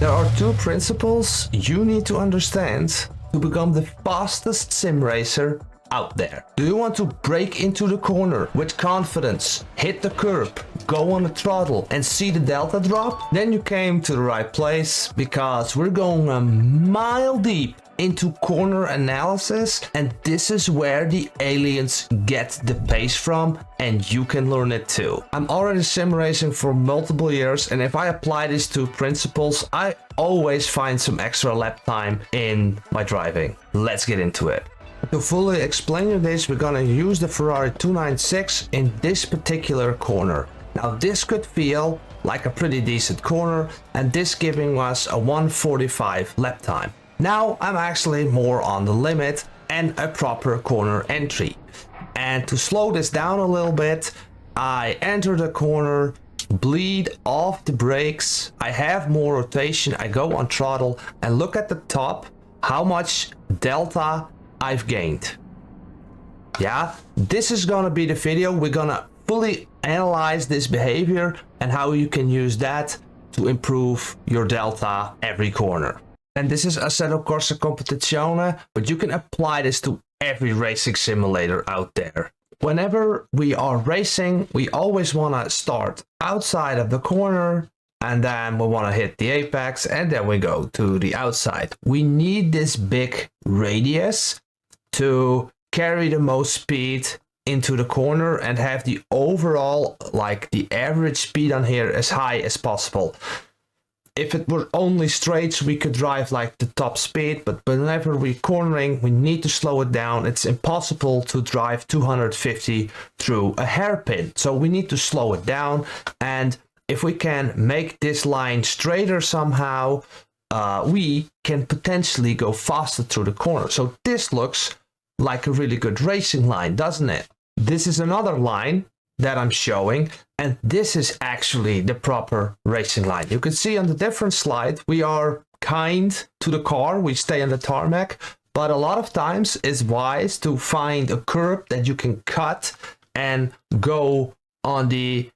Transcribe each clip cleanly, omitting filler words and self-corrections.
There are two principles you need to understand to become the fastest sim racer out there. Do you want to break into the corner with confidence, hit the curb, go on the throttle and see the delta drop? Then you came to the right place, because we're going a mile deep into corner analysis, and this is where the aliens get the pace from, and you can learn it too. I'm already sim racing for multiple years, and if I apply these two principles, I always find some extra lap time in my driving. Let's get into it. To fully explain you this, we're gonna use the Ferrari 296 in this particular corner. Now this could feel like a pretty decent corner, and this giving us a 1:45 lap time. Now I'm actually more on the limit and a proper corner entry. And to slow this down a little bit, I enter the corner, bleed off the brakes, I have more rotation, I go on throttle and look at the top how much delta I've gained. Yeah, this is gonna be the video. We're gonna fully analyze this behavior and how you can use that to improve your delta every corner. And this is Assetto Corsa Competizione, but you can apply this to every racing simulator out there. Whenever we are racing, we always want to start outside of the corner, and then we want to hit the apex, and then we go to the outside. We need this big radius to carry the most speed into the corner and have the overall, like the average speed on here, as high as possible. If it were only straights, we could drive like the top speed, but whenever we're cornering, we need to slow it down. It's impossible to drive 250 through a hairpin, so we need to slow it down. And if we can make this line straighter somehow, we can potentially go faster through the corner. So this looks like a really good racing line, doesn't it? This is another line that I'm showing, and this is actually the proper racing line. You can see on the different slide, we are kind to the car, we stay on the tarmac, but a lot of times it's wise to find a curb that you can cut and go on the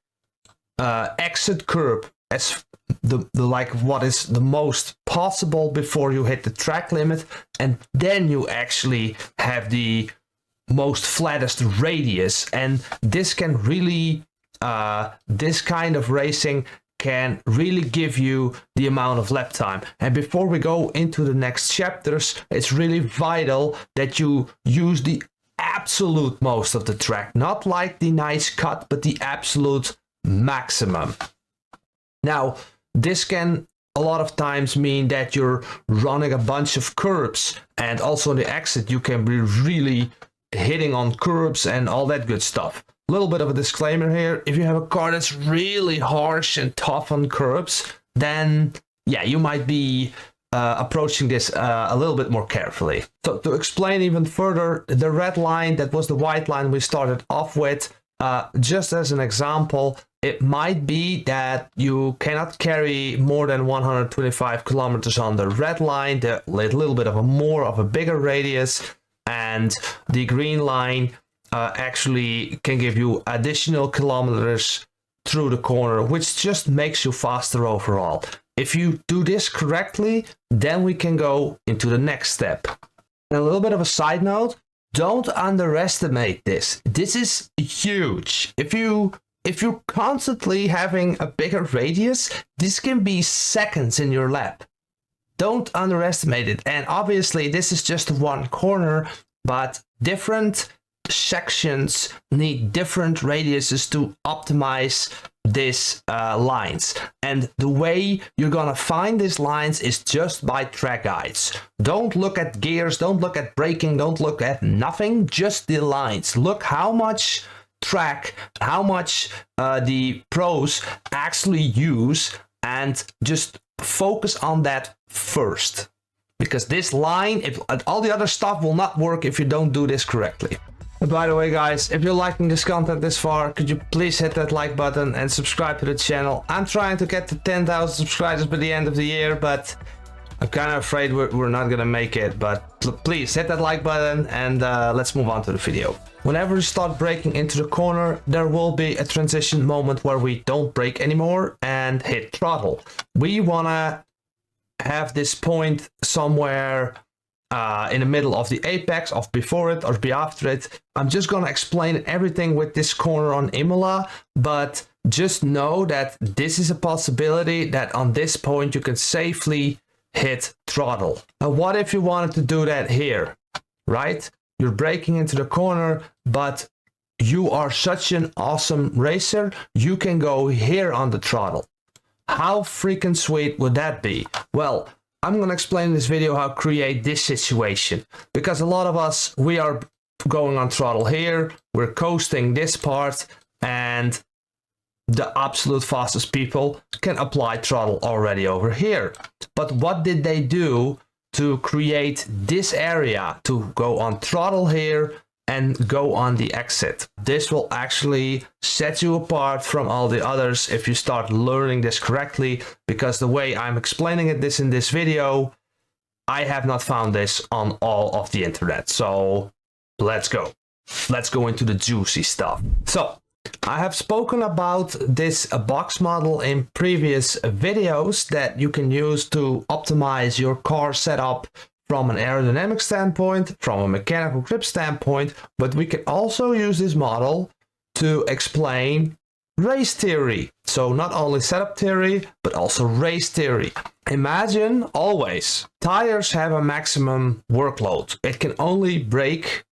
exit curb as the like what is the most possible before you hit the track limit, and then you actually have the most flattest radius. And this can really this kind of racing can really give you the amount of lap time. And before we go into the next chapters, it's really vital that you use the absolute most of the track, not like the nice cut, but the absolute maximum. Now this can a lot of times mean that you're running a bunch of curbs, and also in the exit you can be really hitting on curbs and all that good stuff. A little bit of a disclaimer here: if you have a car that's really harsh and tough on curbs, then yeah, you might be approaching this a little bit more carefully. So to explain even further, the red line, that was the white line we started off with. Just as an example, it might be that you cannot carry more than 125 kilometers on the red line, the little bit of a bigger radius, and the green line actually can give you additional kilometers through the corner, which just makes you faster overall. If you do this correctly, then we can go into the next step. And a little bit of a side note, don't underestimate this. This is huge. If you're constantly having a bigger radius, this can be seconds in your lap. Don't underestimate it. And obviously this is just one corner, but different sections need different radiuses to optimize these lines. And the way you're gonna find these lines is just by track guides. Don't look at gears, don't look at braking, don't look at nothing, just the lines. Look how much track, how much the pros actually use, and just focus on that first. Because this line, all the other stuff will not work if you don't do this correctly. And by the way guys, if you're liking this content this far, could you please hit that like button and subscribe to the channel. I'm trying to get to 10,000 subscribers by the end of the year, but I'm kind of afraid we're not gonna make it. But please hit that like button, and let's move on to the video. Whenever we start braking into the corner, there will be a transition moment where we don't brake anymore and hit throttle. We wanna have this point somewhere in the middle of the apex, of before it or be after it. I'm just gonna explain everything with this corner on Imola, but just know that this is a possibility that on this point you can safely hit throttle. Now what if you wanted to do that here, right? You're braking into the corner, but you are such an awesome racer, you can go here on the throttle. How freaking sweet would that be? Well, I'm gonna explain in this video how to create this situation, because a lot of us, we are going on throttle here, we're coasting this part, and the absolute fastest people can apply throttle already over here. But what did they do to create this area to go on throttle here and go on the exit? This will actually set you apart from all the others if you start learning this correctly, because the way I'm explaining it in this video, I have not found this on all of the internet. So let's go into the juicy stuff. So I have spoken about this box model in previous videos that you can use to optimize your car setup from an aerodynamic standpoint, from a mechanical grip standpoint, but we can also use this model to explain race theory. So not only setup theory, but also race theory. Imagine always tires have a maximum workload. It can only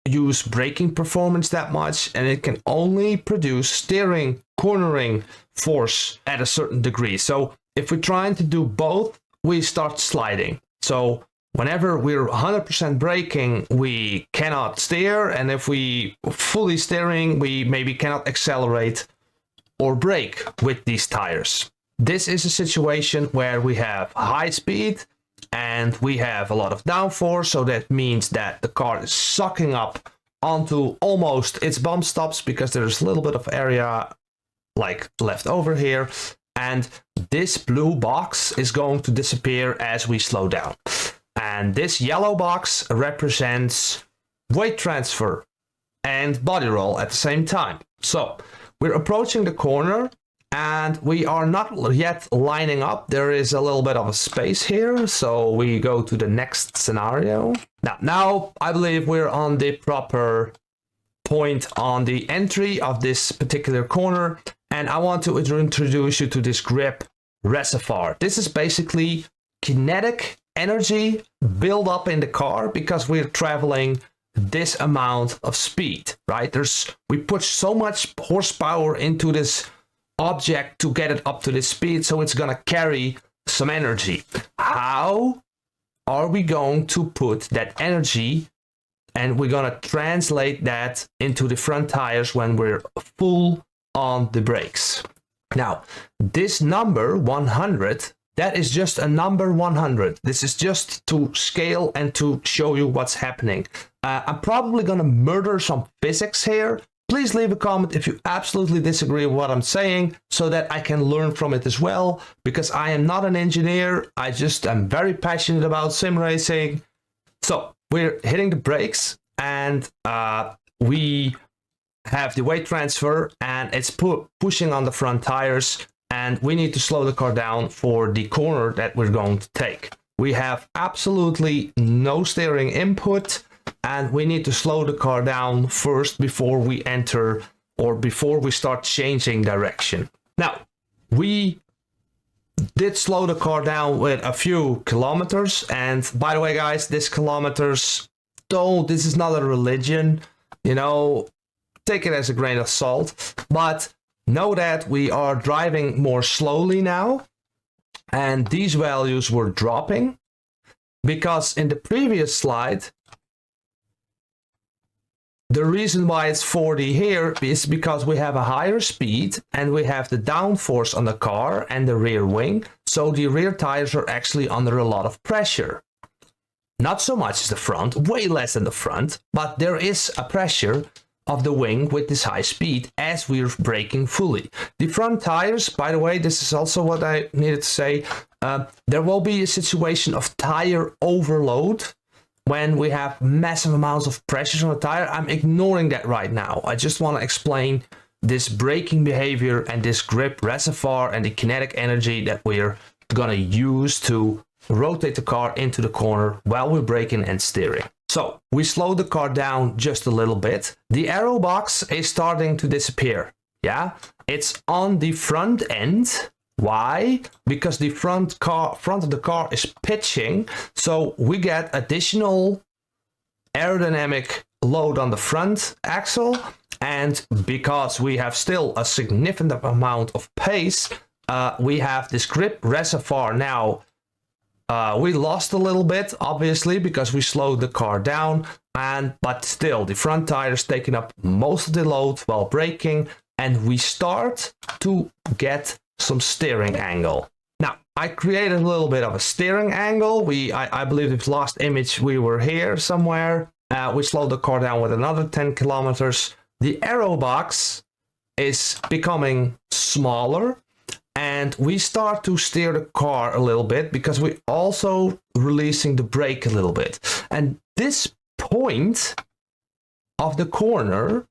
use braking performance that much, and it can only produce steering, cornering force at a certain degree. So if we're trying to do both, we start sliding. So whenever we're 100% braking, we cannot steer, and if we fully steering, we maybe cannot accelerate or brake with these tires. This is a situation where we have high speed and we have a lot of downforce, so that means that the car is sucking up onto almost its bump stops because there's a little bit of area like left over here, and this blue box is going to disappear as we slow down. And this yellow box represents weight transfer and body roll at the same time. So we're approaching the corner and we are not yet lining up. There is a little bit of a space here. So we go to the next scenario. Now I believe we're on the proper point on the entry of this particular corner. And I want to introduce you to this grip reservoir. This is basically kinetic energy build up in the car because we're traveling this amount of speed, right? We put so much horsepower into this object to get it up to this speed, so it's gonna carry some energy. How are we going to put that energy, and we're gonna translate that into the front tires when we're full on the brakes? Now, this number 100, that is just a number 100. This is just to scale and to show you what's happening. I'm probably gonna murder some physics here. Please leave a comment if you absolutely disagree with what I'm saying so that I can learn from it as well, because I am not an engineer. I just am very passionate about sim racing. So we're hitting the brakes and we have the weight transfer and it's pushing on the front tires, and we need to slow the car down for the corner that we're going to take. We have absolutely no steering input, and we need to slow the car down first before we enter or before we start changing direction. Now, we did slow the car down with a few kilometers, and by the way guys, this kilometers, this is not a religion, you know, take it as a grain of salt, but know that we are driving more slowly now, and these values were dropping because in the previous slide, the reason why it's 40 here is because we have a higher speed and we have the downforce on the car and the rear wing, so the rear tires are actually under a lot of pressure. Not so much as the front, way less than the front, but there is a pressure of the wing with this high speed as we're braking fully. The front tires, by the way, this is also what I needed to say, there will be a situation of tire overload when we have massive amounts of pressure on the tire. I'm ignoring that right now. I just want to explain this braking behavior and this grip reservoir and the kinetic energy that we're gonna use to rotate the car into the corner while we're braking and steering. So we slow the car down just a little bit. The aero box is starting to disappear. Yeah, it's on the front end. Why? Because the front of the car is pitching, so we get additional aerodynamic load on the front axle, and because we have still a significant amount of pace, we have this grip reservoir now. We lost a little bit, obviously, because we slowed the car down, but still the front tire is taking up most of the load while braking, and we start to get some steering angle. Now, I created a little bit of a steering angle. I believe this last image we were here somewhere. We slowed the car down with another 10 kilometers. The aero box is becoming smaller, and we start to steer the car a little bit because we're also releasing the brake a little bit. And this point of the corner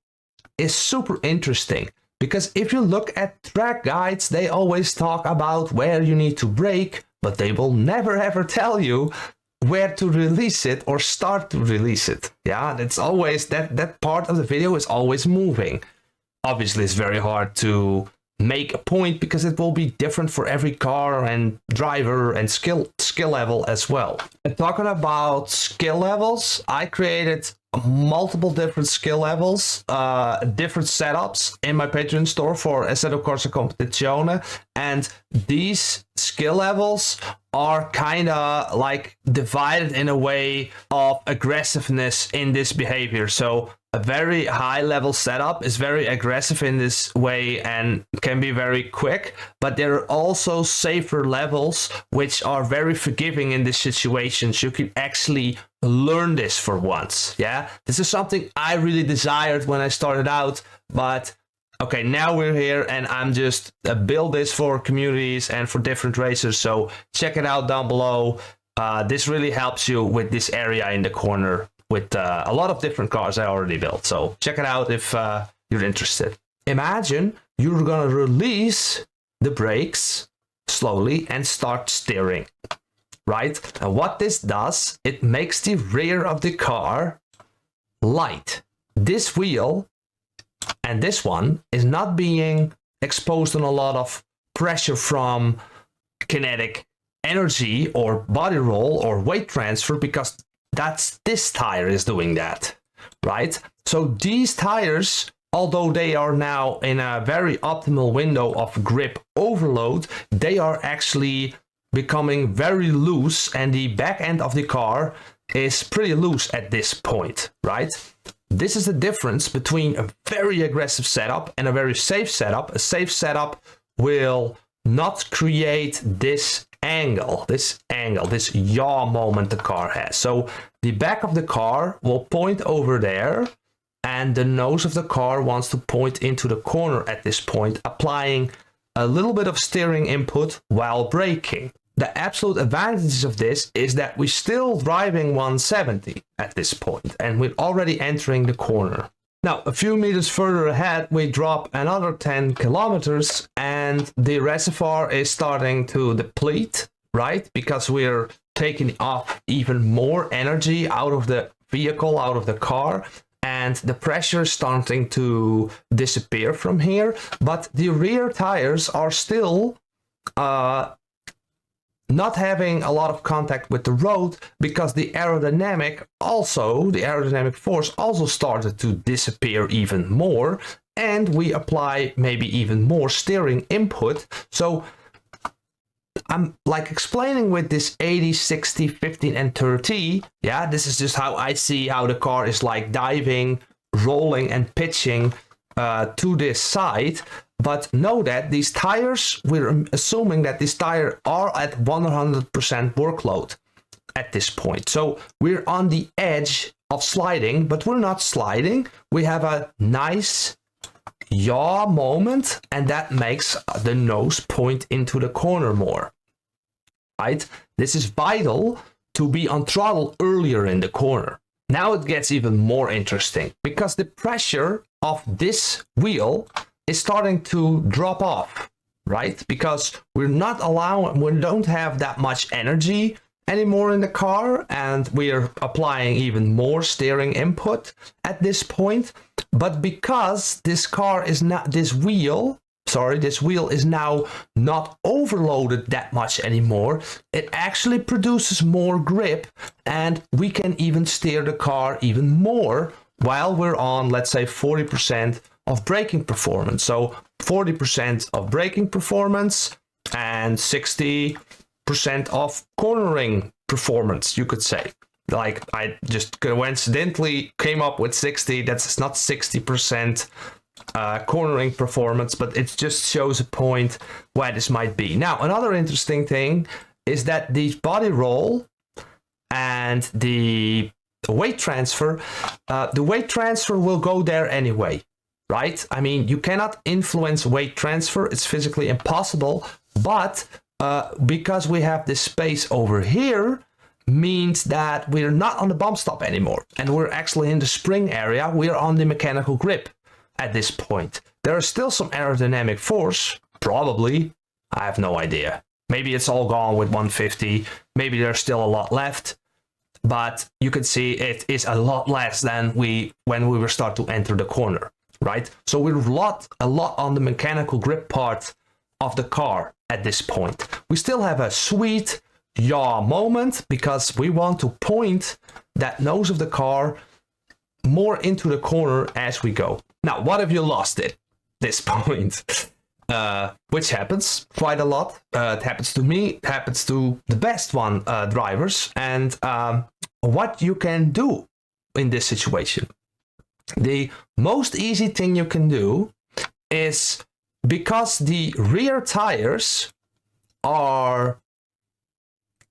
is super interesting, because if you look at track guides, they always talk about where you need to brake, but they will never ever tell you where to release it or start to release it. Yeah, it's always that part of the video is always moving. Obviously, it's very hard to make a point because it will be different for every car and driver and skill level as well. And talking about skill levels, I created multiple different skill levels, different setups in my Patreon store for Assetto Corsa Competizione, and these skill levels are kind of like divided in a way of aggressiveness in this behavior. So a very high level setup is very aggressive in this way and can be very quick, but there are also safer levels which are very forgiving in this situation. So you can actually learn this for once. Yeah, this is something I really desired when I started out, but okay, now we're here and I'm just build this for communities and for different racers. So check it out down below. This really helps you with this area in the corner with a lot of different cars I already built. So check it out if you're interested. Imagine you're gonna release the brakes slowly and start steering, right? And what this does, it makes the rear of the car light. This wheel and this one is not being exposed on a lot of pressure from kinetic energy or body roll or weight transfer, because this tire is doing that, right? So these tires, although they are now in a very optimal window of grip overload, they are actually becoming very loose, and the back end of the car is pretty loose at this point, right? This is the difference between a very aggressive setup and a very safe setup. A safe setup will not create this angle, this yaw moment the car has. So the back of the car will point over there, and the nose of the car wants to point into the corner at this point, applying a little bit of steering input while braking. The absolute advantages of this is that we're still driving 170 at this point, and we're already entering the corner. Now, a few meters further ahead, we drop another 10 kilometers, and the reservoir is starting to deplete, right? Because we're taking off even more energy out of the vehicle, out of the car, and the pressure is starting to disappear from here. But the rear tires are still not having a lot of contact with the road, because the aerodynamic force also started to disappear even more, and we apply maybe even more steering input. So I'm like explaining with this 80, 60, 15 and 30. Yeah, this is just how I see how the car is like diving, rolling and pitching to this side. But know that these tires, we're assuming that these tires are at 100% workload at this point. So we're on the edge of sliding, but we're not sliding. We have a nice yaw moment, and that makes the nose point into the corner more, right? This is vital to be on throttle earlier in the corner. Now it gets even more interesting, because the pressure of this wheel is starting to drop off, right? Because we don't have that much energy anymore in the car, and we are applying even more steering input at this point. But because this wheel is now not overloaded that much anymore, it actually produces more grip, and we can even steer the car even more while we're on, let's say, 40% of braking performance. So 40% of braking performance and 60% of cornering performance, you could say. Like, I just coincidentally came up with 60. That's not 60% cornering performance, but it just shows a point where this might be. Now, another interesting thing is that the body roll and the weight transfer will go there anyway, right? I mean, you cannot influence weight transfer. It's physically impossible, but because we have this space over here, means that we're not on the bump stop anymore, and we're actually in the spring area. We're on the mechanical grip at this point. There is still some aerodynamic force, probably. I have no idea. Maybe it's all gone with 150. Maybe there's still a lot left, but you can see it is a lot less than when we were start to enter the corner, right? So we're a lot on the mechanical grip part of the car at this point. We still have a sweet yaw moment because we want to point that nose of the car more into the corner as we go. Now, what if you lost it this point? Which happens quite a lot. It happens to me, it happens to the best drivers. And what you can do in this situation, the most easy thing you can do is, because the rear tires are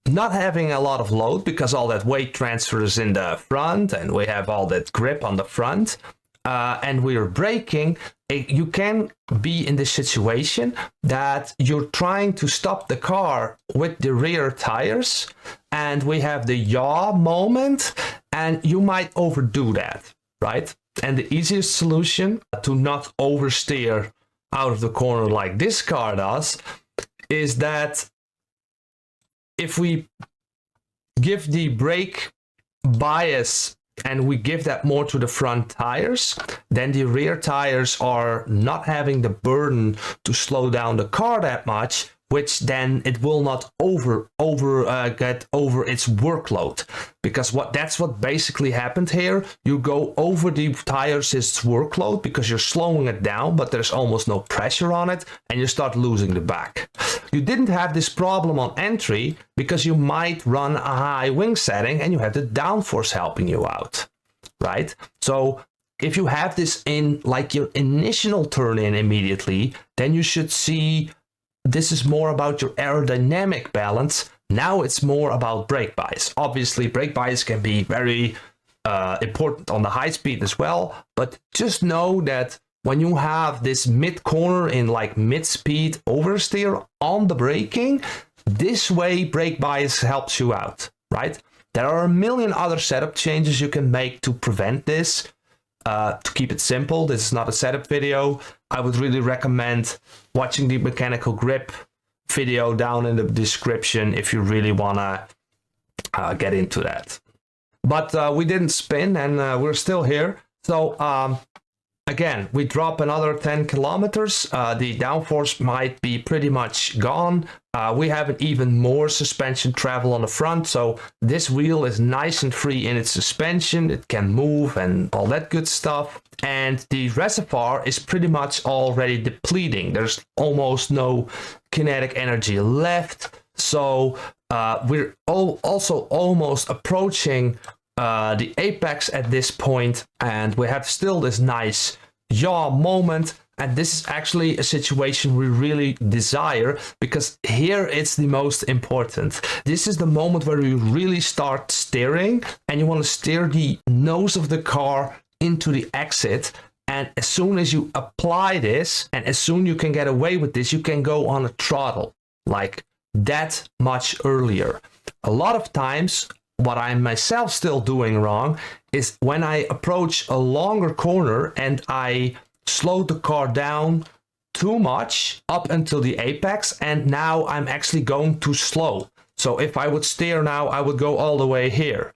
not having a lot of load because all that weight transfers in the front and we have all that grip on the front, and we're braking, you can be in this situation that you're trying to stop the car with the rear tires, and we have the yaw moment, and you might overdo that, right? And the easiest solution to not oversteer out of the corner like this car does is that if we give the brake bias and we give that more to the front tires, then the rear tires are not having the burden to slow down the car that much, which then it will not get over its workload. Because that's what basically happened here. You go over the tires' workload because you're slowing it down, but there's almost no pressure on it, and you start losing the back. You didn't have this problem on entry because you might run a high wing setting and you have the downforce helping you out, right? So if you have this in like your initial turn in immediately, then you should see this is more about your aerodynamic balance. Now it's more about brake bias. Obviously, brake bias can be very important on the high speed as well, but just know that when you have this mid corner in like mid speed oversteer on the braking, this way brake bias helps you out, right? There are a million other setup changes you can make to prevent this. To keep it simple, this is not a setup video. I would really recommend watching the mechanical grip video down in the description if you really want to get into that. But we didn't spin, and we're still here. So again, we drop another 10 kilometers. The downforce might be pretty much gone. We have even more suspension travel on the front, so this wheel is nice and free in its suspension. It can move and all that good stuff. And the reservoir is pretty much already depleting. There's almost no kinetic energy left. So we're also almost approaching the apex at this point, and we have still this nice yaw moment. And this is actually a situation we really desire, because here it's the most important. This is the moment where you really start steering, and you want to steer the nose of the car into the exit. And as soon as you apply this, and as soon you can get away with this, you can go on a throttle like that much earlier. A lot of times, what I'm myself still doing wrong is when I approach a longer corner and I slow the car down too much up until the apex, and now I'm actually going too slow. So if I would steer now, I would go all the way here.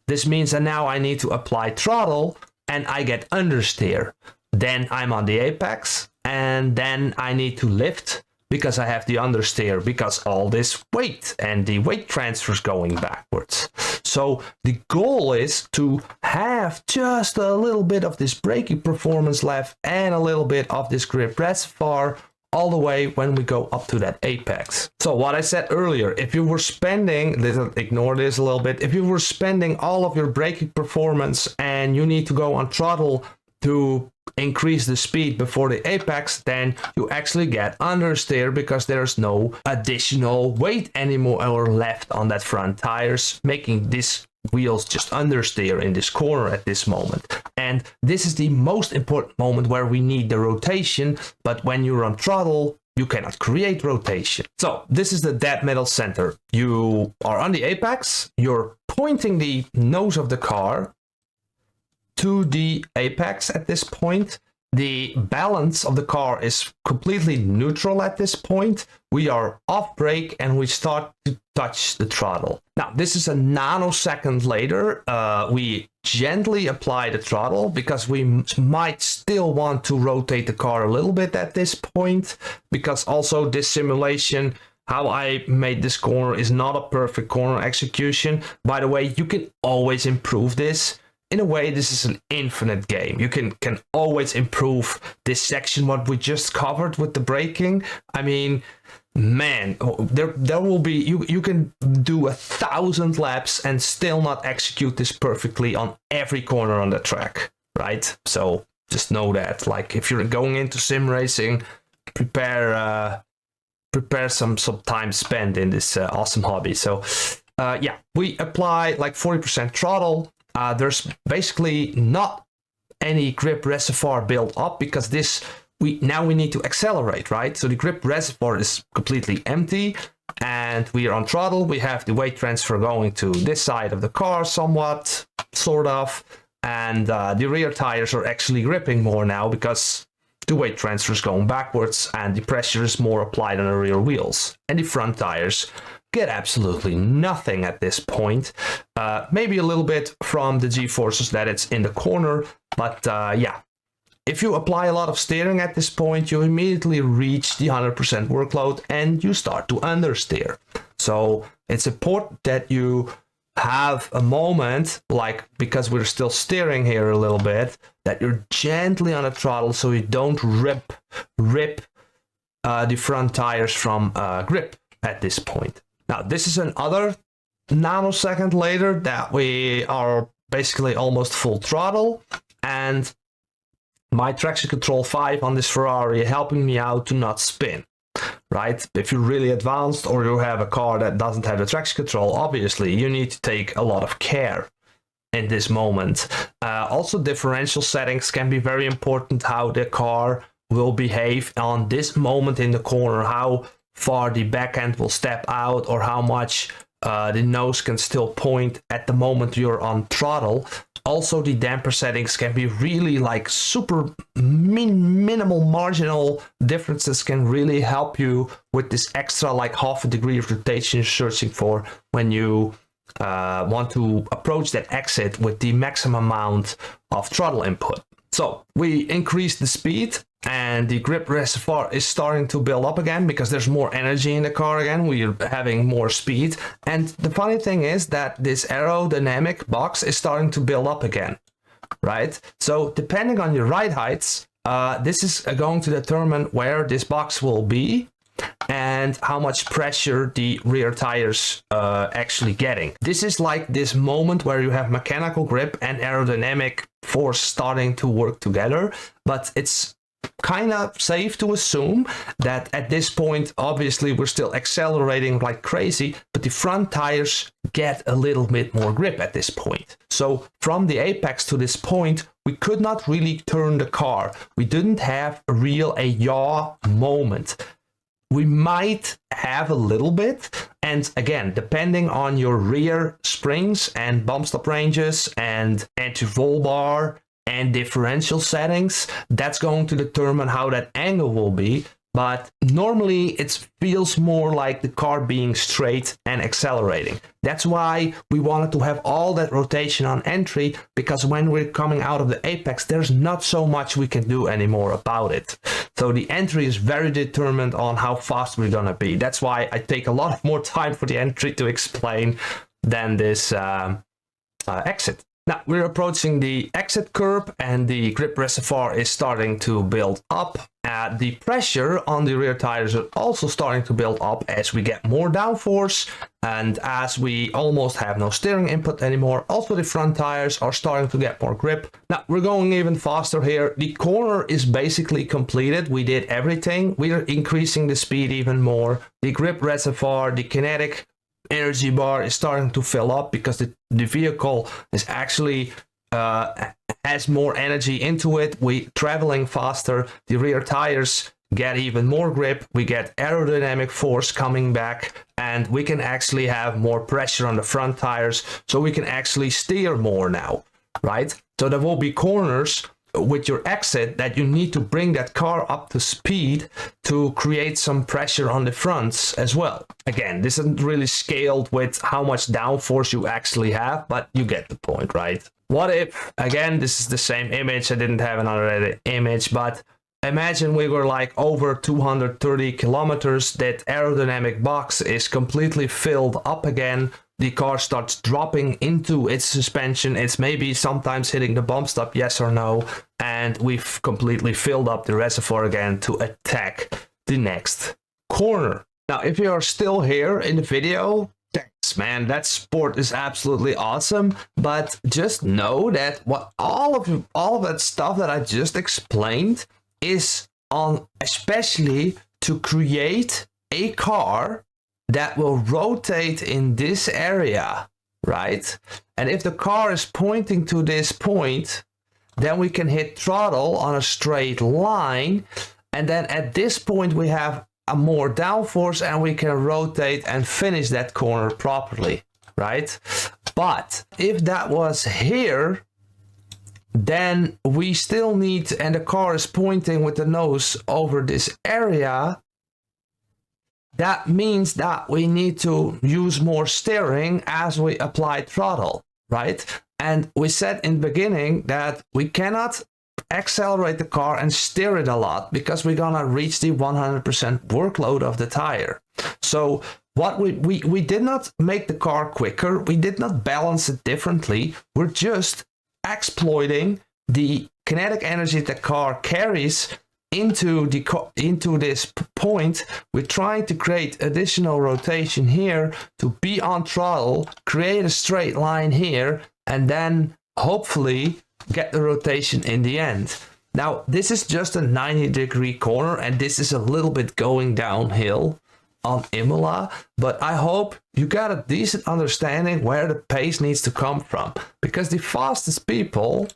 This means that now I need to apply throttle and I get understeer. Then I'm on the apex, and then I need to lift because I have the understeer, because all this weight and the weight transfer is going backwards. So the goal is to have just a little bit of this braking performance left and a little bit of this grip reservoir all the way when we go up to that apex. So what I said earlier, if you were spending, ignore this a little bit, if you were spending all of your braking performance and you need to go on throttle to increase the speed before the apex, then you actually get understeer because there's no additional weight anymore or left on that front tires, making this wheels just understeer in this corner at this moment. And this is the most important moment where we need the rotation, but when you're on throttle, you cannot create rotation. So this is the dead middle center. You are on the apex, you're pointing the nose of the car to the apex at this point. The balance of the car is completely neutral at this point. We are off brake and we start to touch the throttle. Now, this is a nanosecond later. We gently apply the throttle because we might still want to rotate the car a little bit at this point, because also this simulation, how I made this corner, is not a perfect corner execution. By the way, you can always improve this. In a way, this is an infinite game. You can always improve this section, what we just covered with the braking. I mean, man, there will be, you can do 1,000 laps and still not execute this perfectly on every corner on the track, right? So just know that, like, if you're going into sim racing, prepare some time spent in this awesome hobby. So yeah, we apply like 40% throttle. There's basically not any grip reservoir built up because we need to accelerate, right? So the grip reservoir is completely empty and we are on throttle. We have the weight transfer going to this side of the car somewhat, sort of, and the rear tires are actually gripping more now because the weight transfer is going backwards and the pressure is more applied on the rear wheels. And the front tires get absolutely nothing at this point. Maybe a little bit from the G-forces that it's in the corner, but yeah. If you apply a lot of steering at this point, you immediately reach the 100% workload and you start to understeer. So it's important that you have a moment, like, because we're still steering here a little bit, that you're gently on the throttle so you don't rip the front tires from grip at this point. Now, this is another nanosecond later that we are basically almost full throttle, and my traction control 5 on this Ferrari helping me out to not spin, right? If you're really advanced or you have a car that doesn't have the traction control, obviously you need to take a lot of care in this moment. Also, differential settings can be very important, how the car will behave on this moment in the corner, how far the back end will step out, or how much the nose can still point at the moment you're on throttle. Also, the damper settings can be really like super minimal marginal differences, can really help you with this extra like half a degree of rotation you're searching for when you want to approach that exit with the maximum amount of throttle input. So we increase the speed and the grip reservoir is starting to build up again because there's more energy in the car again. We're having more speed. And the funny thing is that this aerodynamic box is starting to build up again, right? So depending on your ride heights, this is going to determine where this box will be and how much pressure the rear tires actually getting. This is like this moment where you have mechanical grip and aerodynamic force starting to work together, but it's kind of safe to assume that at this point, obviously we're still accelerating like crazy, but the front tires get a little bit more grip at this point. So from the apex to this point, we could not really turn the car. We didn't have a yaw moment. We might have a little bit, and again, depending on your rear springs and bump stop ranges and anti-roll bar and differential settings. That's going to determine how that angle will be. But normally it feels more like the car being straight and accelerating. That's why we wanted to have all that rotation on entry, because when we're coming out of the apex, there's not so much we can do anymore about it. So the entry is very determined on how fast we're gonna be. That's why I take a lot more time for the entry to explain than this exit. Now we're approaching the exit curb and the grip reservoir is starting to build up. The pressure on the rear tires is also starting to build up as we get more downforce and as we almost have no steering input anymore. Also the front tires are starting to get more grip. Now we're going even faster here. The corner is basically completed. We did everything. We are increasing the speed even more. The grip reservoir, the kinetic energy bar is starting to fill up because the vehicle is actually has more energy into it. We traveling faster. The rear tires get even more grip. We get aerodynamic force coming back, and we can actually have more pressure on the front tires, so we can actually steer more now, right? So there will be corners with your exit that you need to bring that car up to speed to create some pressure on the fronts as well. Again, this isn't really scaled with how much downforce you actually have, but you get the point, right? What if, again, this is the same image, I didn't have another image, but imagine we were like over 230 kilometers, that aerodynamic box is completely filled up again. The car starts dropping into its suspension. It's maybe sometimes hitting the bump stop, yes or no. And we've completely filled up the reservoir again to attack the next corner. Now, if you are still here in the video, thanks, man. That sport is absolutely awesome. But just know that what all of that stuff that I just explained is on especially to create a car that will rotate in this area, right? And if the car is pointing to this point, then we can hit throttle on a straight line. And then at this point, we have a more downforce and we can rotate and finish that corner properly, right? But if that was here, then we still need, and the car is pointing with the nose over this area, that means that we need to use more steering as we apply throttle, right? And we said in the beginning that we cannot accelerate the car and steer it a lot because we're gonna reach the 100% workload of the tire. So what we did not make the car quicker, we did not balance it differently, we're just exploiting the kinetic energy the car carries into this point. We're trying to create additional rotation here to be on throttle, create a straight line here, and then hopefully get the rotation in the end. Now, this is just a 90-degree corner, and this is a little bit going downhill on Imola, but I hope you got a decent understanding where the pace needs to come from, because the fastest people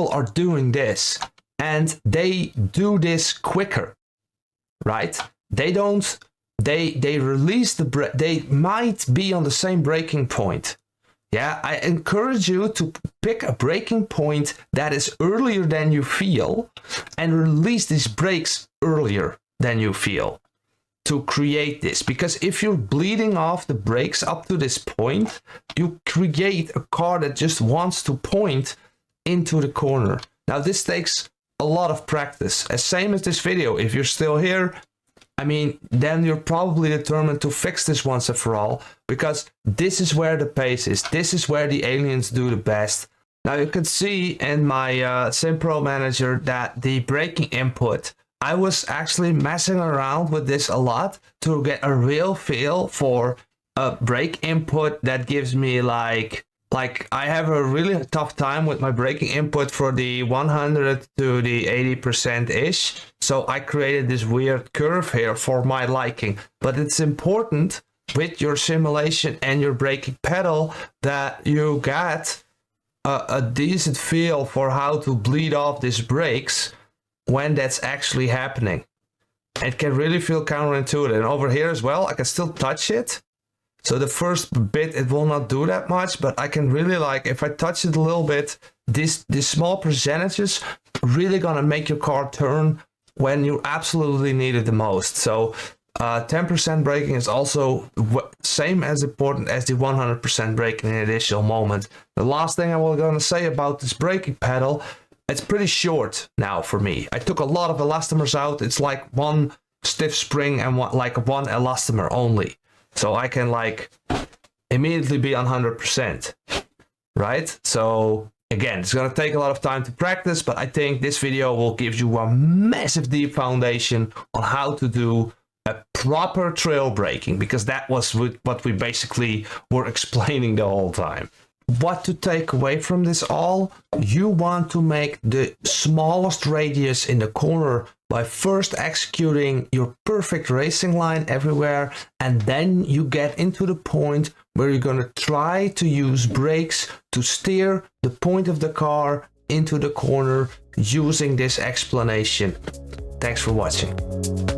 are doing this, and they do this quicker, right? They release the they might be on the same braking point. Yeah, I encourage you to pick a braking point that is earlier than you feel and release these brakes earlier than you feel to create this. Because if you're bleeding off the brakes up to this point, you create a car that just wants to point into the corner. Now, this takes a lot of practice. As same as this video, if you're still here, I mean, then you're probably determined to fix this once and for all, because this is where the pace is. This is where the aliens do the best. Now you can see in my SimPro Manager that the braking input, I was actually messing around with this a lot to get a real feel for a brake input that gives me like I have a really tough time with my braking input for the 100 to the 80% ish. So I created this weird curve here for my liking. But it's important with your simulation and your braking pedal that you get a decent feel for how to bleed off these brakes when that's actually happening. It can really feel counterintuitive. And over here as well, I can still touch it. So the first bit, it will not do that much, but I can really if I touch it a little bit, these small percentages really gonna make your car turn when you absolutely need it the most. So 10% braking is also same as important as the 100% braking in the initial moment. The last thing I was gonna say about this braking pedal, it's pretty short now for me. I took a lot of elastomers out. It's like one stiff spring and one elastomer only. So I can like immediately be on 100%, right? So again, it's gonna take a lot of time to practice, but I think this video will give you a massive deep foundation on how to do a proper trail braking, because that was what we basically were explaining the whole time. What to take away from this all? You want to make the smallest radius in the corner by first executing your perfect racing line everywhere, and then you get into the point where you're going to try to use brakes to steer the point of the car into the corner using this explanation. Thanks for watching.